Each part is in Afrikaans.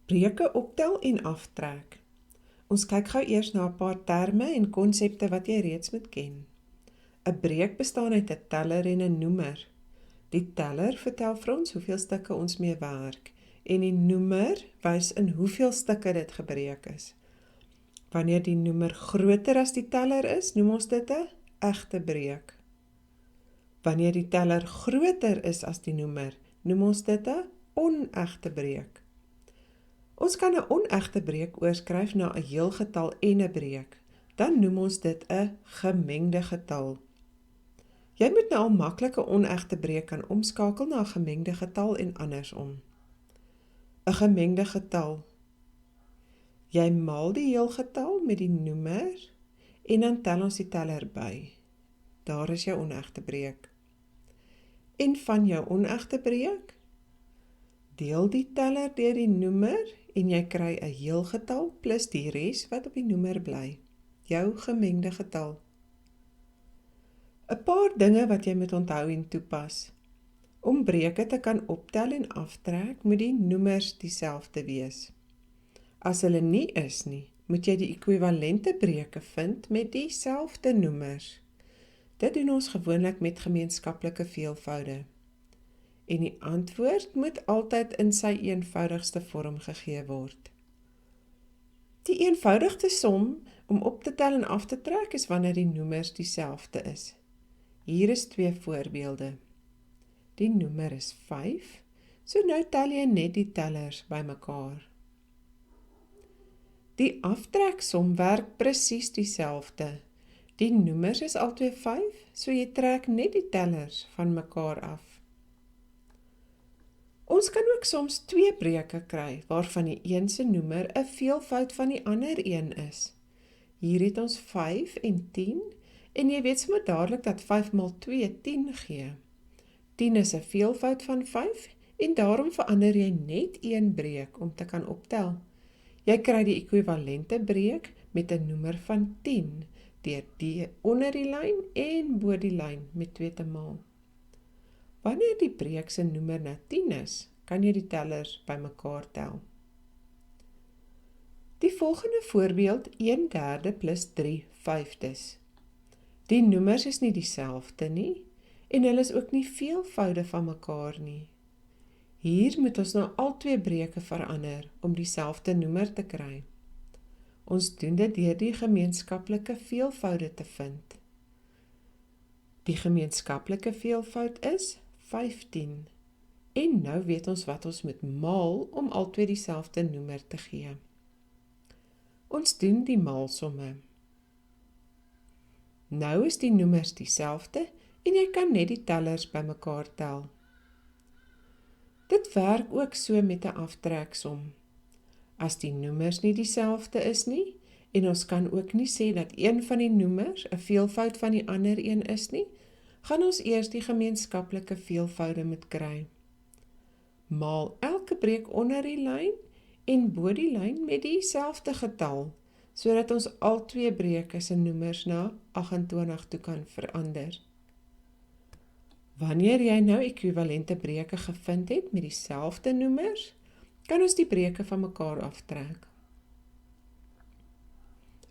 Breuke optel en aftrek. Ons kyk gou eers na 'n paar terme en konsepte wat jy reeds moet ken. 'n Breuk bestaan uit 'n teller en 'n noemer. Die teller vertel vir ons hoeveel stukke ons mee werk en die noemer wys in hoeveel stukke dit gebreek is. Wanneer die noemer groter as die teller is, noem ons dit 'n egte breuk. Wanneer die teller groter is as die noemer, noem ons dit 'n onegte breuk. Ons kan 'n onegte breuk oorskryf na 'n heel getal en 'n breuk. Dan noem ons dit 'n gemengde getal. Jy moet nou al maklik 'n onegte breuk kan omskakel na 'n gemengde getal en andersom. 'n gemengde getal. Jy maal die heel getal met die noemer en dan tel ons die teller by. Daar is jou onegte breuk. En van jou onegte breuk, deel die teller deur die noemer en jy kry 'n heel getal plus die res wat op die noemer bly. Jou gemengde getal. 'n Paar dinge wat jy moet onthou en toepas. Om breuke te kan optel en aftrek, moet die noemers dieselfde wees. As hulle nie is nie, moet jy die ekwivalente breuke vind met dieselfde noemers. Dit doen ons gewoonlik met gemeenskaplike veelvoude. En die antwoord moet altyd in sy eenvoudigste vorm gegee word. Die eenvoudigste som om op te tel en af te trek is wanneer die noemers dieselfde is. Hier is 2 voorbeelde. Die noemer is 5, so nou tel jy net die tellers bymekaar. Die aftreksom werk presies dieselfde. Die noemers is albei 5, so jy trek net die tellers van mekaar af. Ons kan ook soms 2 breuke kry, waarvan die een se noemer 'n veelvoud van die ander een is. Hier het ons 5 en 10, en jy weet sommer dadelik dat 5 maal 2 10 gee. 10 is 'n veelvoud van 5, en daarom verander jy net 1 breuk om te kan optel. Jy kry die ekwivalente breuk met 'n noemer van 10, deur die onder die lyn en bo die lyn met 2 te maal. Wanneer die breuk se noemer nou 10 is, kan jy die tellers bymekaar tel. Die volgende voorbeeld 1/3 plus 3/5. Die noemers is nie dieselfde nie, en hulle is ook nie veelvoude van mekaar nie. Hier moet ons nou al 2 breuke verander om dieselfde noemer te kry. Ons doen dit deur die gemeenskaplike veelvoude te vind. Die gemeenskaplike veelvoud is 15. En nou weet ons wat ons moet maal om al 2 dieselfde noemer te gee. Ons doen die maalsomme. Nou is die noemers dieselfde en jy kan net die tellers bymekaar tel. Dit werk ook so met 'n aftreksom. As die noemers nie dieselfde is nie, en ons kan ook nie sê dat een van die noemers 'n veelvoud van die ander een is nie, gaan ons eers die gemeenskaplike veelvoude moet kry. Maal elke breuk onder die lyn en bo die lyn met dieselfde getal, sodat ons al 2 breuke se noemers na 28 toe kan verander. Wanneer jy nou ekwivalente breuke gevind het met dieselfde noemers, kan ons die breuke van mekaar aftrek.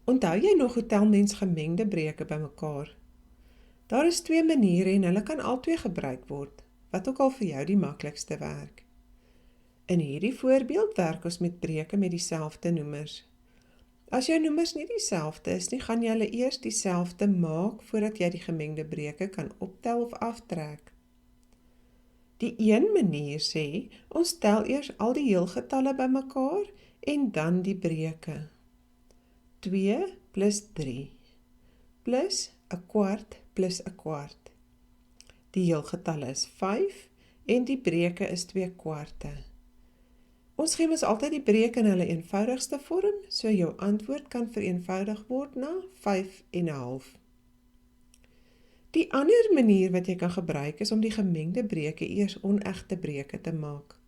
Onthou jy nog hoe tel mens gemengde breuke bymekaar? Daar is 2 maniere en hulle kan albei gebruik word, wat ook al vir jou die maklikste werk. In hierdie voorbeeld werk ons met breuke met dieselfde noemers. As jou noemers nie dieselfde is nie, gaan jy hulle eers dieselfde maak voordat jy die gemengde breuke kan optel of aftrek. Die een manier sê, ons tel eers al die heelgetalle bymekaar en dan die breuke. 2 plus 3 plus 'n kwart plus 'n kwart. Die heelgetalle is 5 en die breuke is 2 kwarte. Ons gee mos altyd die breuke in hulle eenvoudigste vorm, so jou antwoord kan vereenvoudig word na 5,5. Die ander manier wat jy kan gebruik is om die gemengde breuke eers onegte breuke te maak.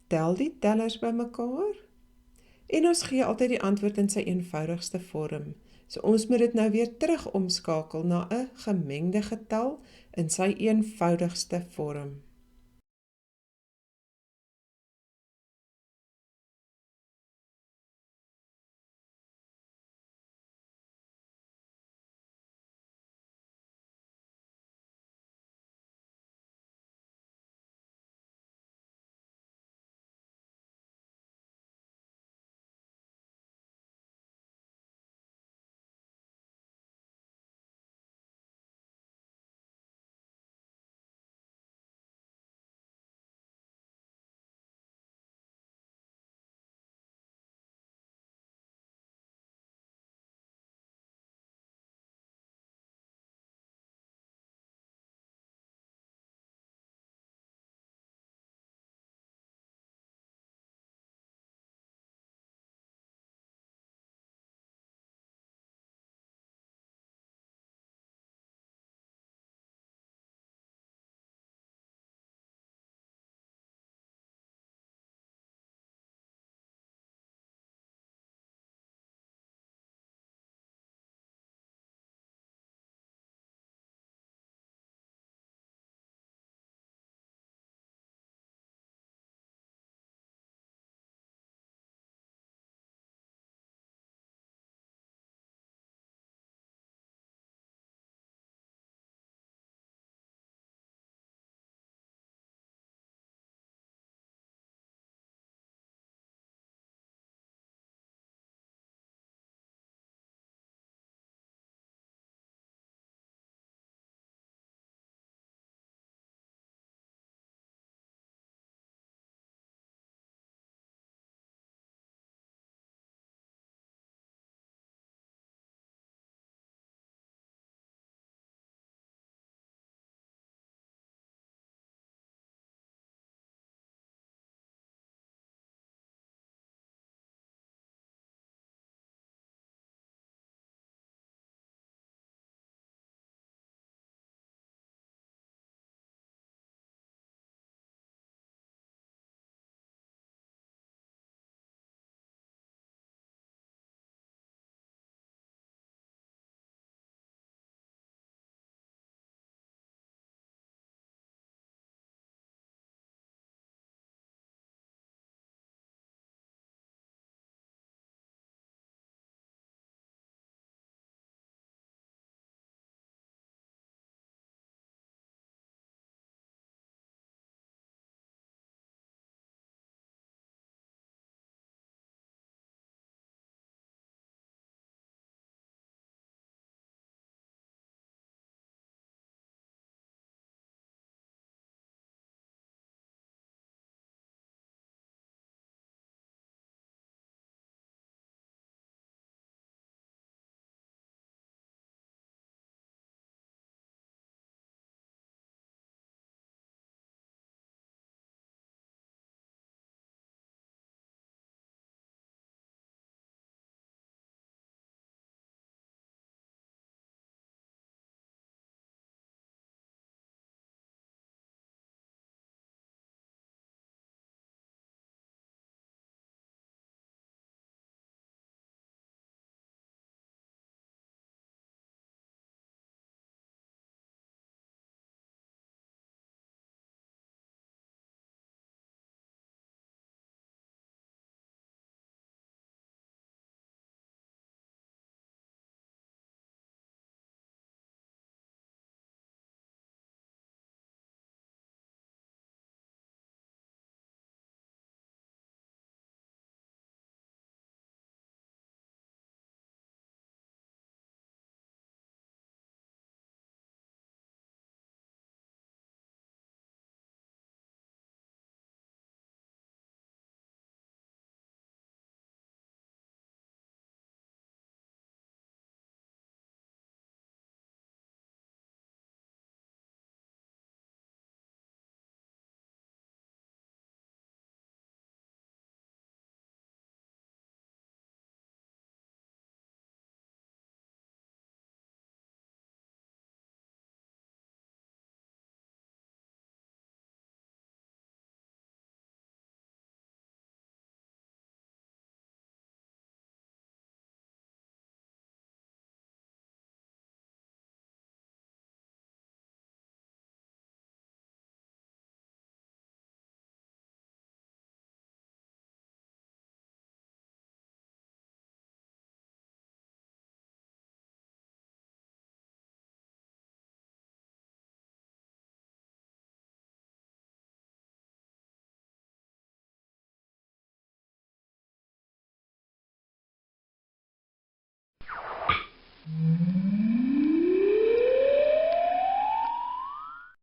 Tel die tellers bymekaar en ons gee altyd die antwoord in sy eenvoudigste vorm. So ons moet dit nou weer terug omskakel na 'n gemengde getal in sy eenvoudigste vorm.